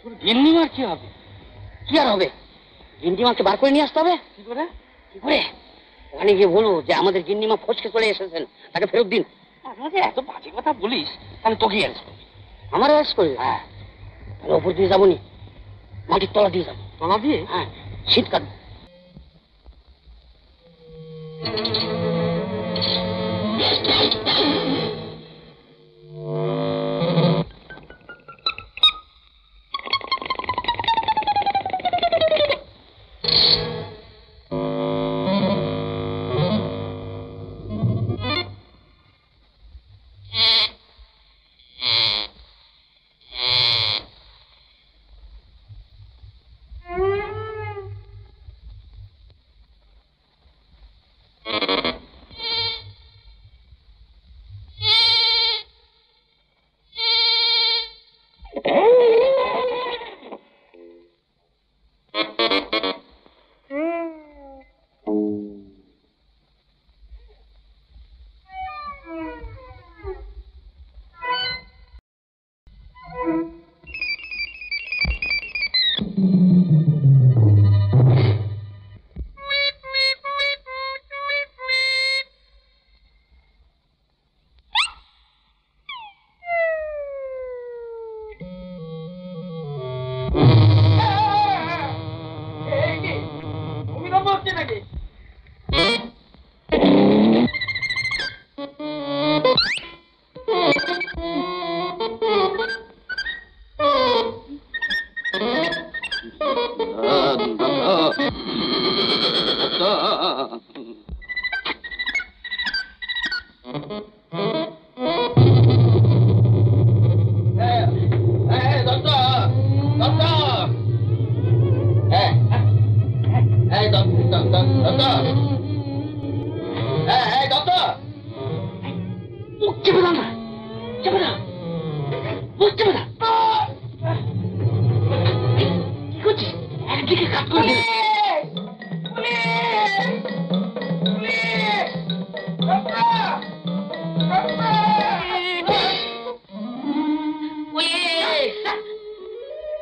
তোর গিন্নিমার কি হবে? কি আর হবে? গিন্নিমাকে বার করে নিয়ে আসতে হবে। কি করে? কি করে? ওখানে গিয়ে বলো যে আমাদের গিন্নিমা ফচকে চলে এসেছেন, তাকে ফেরত দিন। আমাকে এত বাজে কথা বলিস, তাহলে তোকে অ্যারেস্ট করবি। আমার অ্যারেস্ট করবে? হ্যাঁ। তাহলে ওপর দিয়ে যাবো নি, মাটির তলা দিয়ে যাবো। তলা দিয়ে? হ্যাঁ, শীত কাটবো।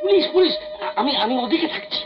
পুলিশ পুলিশ, আমি ওদিকে থাকছি।